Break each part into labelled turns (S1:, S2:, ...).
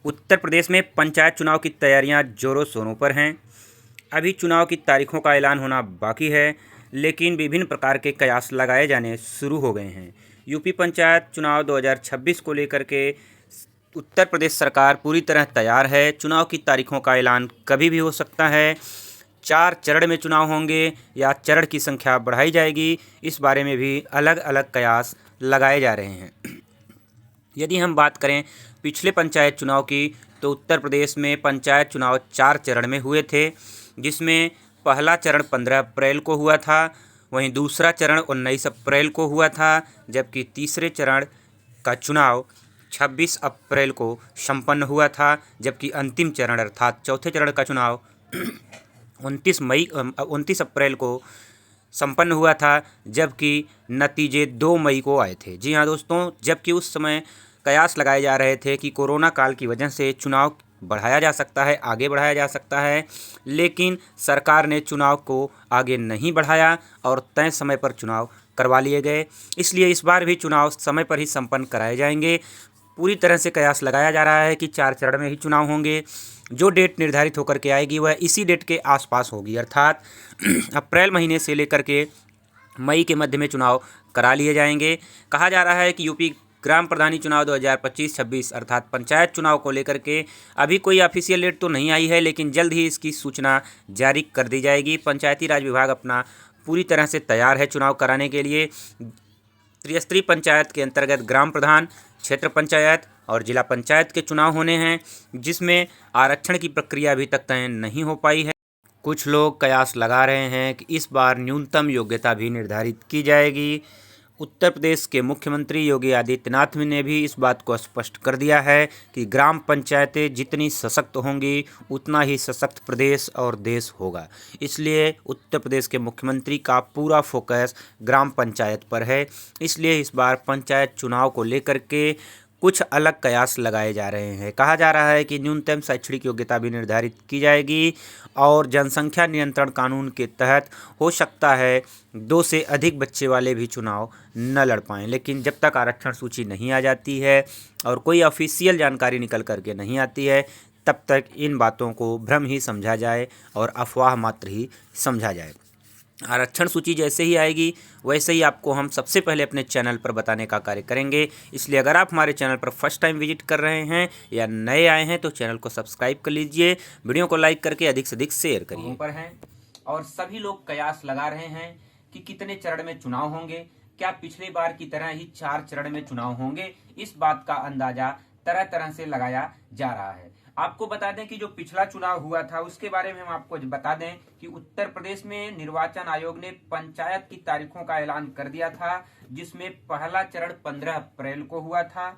S1: उत्तर प्रदेश में पंचायत चुनाव की तैयारियां जोरों शोरों पर हैं। अभी चुनाव की तारीखों का ऐलान होना बाकी है, लेकिन विभिन्न प्रकार के कयास लगाए जाने शुरू हो गए हैं। यूपी पंचायत चुनाव 2026 को लेकर के उत्तर प्रदेश सरकार पूरी तरह तैयार है। चुनाव की तारीखों का ऐलान कभी भी हो सकता है। 4 चरण में चुनाव होंगे या चरण की संख्या बढ़ाई जाएगी, इस बारे में भी अलग अलग कयास लगाए जा रहे हैं। यदि हम बात करें पिछले पंचायत चुनाव की, तो उत्तर प्रदेश में पंचायत चुनाव 4 चरण में हुए थे, जिसमें पहला चरण 15 अप्रैल को हुआ था, वहीं दूसरा चरण 19 अप्रैल को हुआ था, जबकि तीसरे चरण का चुनाव 26 अप्रैल को संपन्न हुआ था, जबकि अंतिम चरण अर्थात चौथे चरण का चुनाव 29 अप्रैल को संपन्न हुआ था, जबकि नतीजे 2 मई को आए थे। जी हाँ दोस्तों, जबकि उस समय कयास लगाए जा रहे थे कि कोरोना काल की वजह से चुनाव बढ़ाया जा सकता है, आगे बढ़ाया जा सकता है, लेकिन सरकार ने चुनाव को आगे नहीं बढ़ाया और तय समय पर चुनाव करवा लिए गए। इसलिए इस बार भी चुनाव समय पर ही संपन्न कराए जाएंगे। पूरी तरह से कयास लगाया जा रहा है कि 4 चरण में ही चुनाव होंगे। जो डेट निर्धारित होकर के आएगी वह इसी डेट के आसपास होगी, अर्थात अप्रैल महीने से लेकर के मई के मध्य में चुनाव करा लिए जाएंगे। कहा जा रहा है कि यूपी ग्राम प्रधानी चुनाव 2025-26 अर्थात पंचायत चुनाव को लेकर के अभी कोई ऑफिशियल डेट तो नहीं आई है, लेकिन जल्द ही इसकी सूचना जारी कर दी जाएगी। पंचायती राज विभाग अपना पूरी तरह से तैयार है चुनाव कराने के लिए। त्रिस्तरीय पंचायत के अंतर्गत ग्राम प्रधान, क्षेत्र पंचायत और जिला पंचायत के चुनाव होने हैं, जिसमें आरक्षण की प्रक्रिया अभी तक तय नहीं हो पाई है। कुछ लोग कयास लगा रहे हैं कि इस बार न्यूनतम योग्यता भी निर्धारित की जाएगी। उत्तर प्रदेश के मुख्यमंत्री योगी आदित्यनाथ ने भी इस बात को स्पष्ट कर दिया है कि ग्राम पंचायतें जितनी सशक्त होंगी उतना ही सशक्त प्रदेश और देश होगा। इसलिए उत्तर प्रदेश के मुख्यमंत्री का पूरा फोकस ग्राम पंचायत पर है। इसलिए इस बार पंचायत चुनाव को लेकर के कुछ अलग कयास लगाए जा रहे हैं। कहा जा रहा है कि न्यूनतम शैक्षणिक योग्यता भी निर्धारित की जाएगी और जनसंख्या नियंत्रण कानून के तहत हो सकता है 2 से अधिक बच्चे वाले भी चुनाव न लड़ पाएँ। लेकिन जब तक आरक्षण सूची नहीं आ जाती है और कोई ऑफिशियल जानकारी निकल करके नहीं आती है, तब तक इन बातों को भ्रम ही समझा जाए और अफवाह मात्र ही समझा जाए। आरक्षण सूची जैसे ही आएगी वैसे ही आपको हम सबसे पहले अपने चैनल पर बताने का कार्य करेंगे। इसलिए अगर आप हमारे चैनल पर फर्स्ट टाइम विजिट कर रहे हैं या नए आए हैं तो चैनल को सब्सक्राइब कर लीजिए, वीडियो को लाइक करके अधिक से अधिक शेयर करिए। पर हैं और सभी लोग कयास लगा रहे हैं कि कितने चरण में चुनाव होंगे, क्या पिछली बार की तरह ही 4 चरण में चुनाव होंगे। इस बात का अंदाजा तरह तरह से लगाया जा रहा है। आपको बता दें कि जो पिछला चुनाव हुआ था उसके बारे में हम आपको बता दें कि उत्तर प्रदेश में निर्वाचन आयोग ने पंचायत की तारीखों का ऐलान कर दिया था, जिसमें पहला चरण 15 अप्रैल को हुआ था,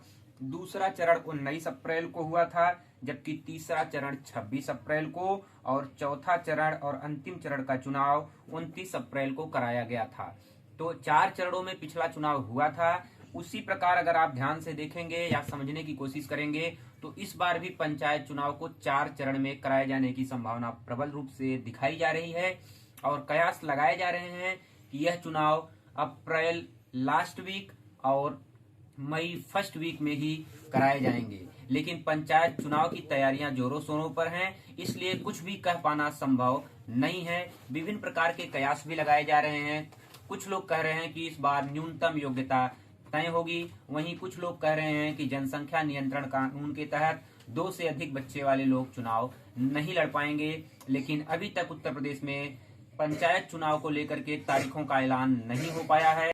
S1: दूसरा चरण 19 अप्रैल को हुआ था, जबकि तीसरा चरण 26 अप्रैल को और चौथा चरण और अंतिम चरण का चुनाव 29 अप्रैल को कराया गया था। तो 4 चरणों में पिछला चुनाव हुआ था। उसी प्रकार अगर आप ध्यान से देखेंगे या समझने की कोशिश करेंगे तो इस बार भी पंचायत चुनाव को 4 चरण में कराए जाने की संभावना प्रबल रूप से दिखाई जा रही है और कयास लगाए जा रहे हैं कि यह चुनाव अप्रैल लास्ट वीक और मई फर्स्ट वीक में ही कराए जाएंगे। लेकिन पंचायत चुनाव की तैयारियां जोरों शोरों पर हैं, इसलिए कुछ भी कह पाना संभव नहीं है। विभिन्न प्रकार के कयास भी लगाए जा रहे हैं। कुछ लोग कह रहे हैं कि इस बार न्यूनतम योग्यता तय होगी, वहीं कुछ लोग कह रहे हैं कि जनसंख्या नियंत्रण कानून के तहत 2 से अधिक बच्चे वाले लोग चुनाव नहीं लड़ पाएंगे। लेकिन अभी तक उत्तर प्रदेश में पंचायत चुनाव को लेकर के तारीखों का ऐलान नहीं हो पाया है।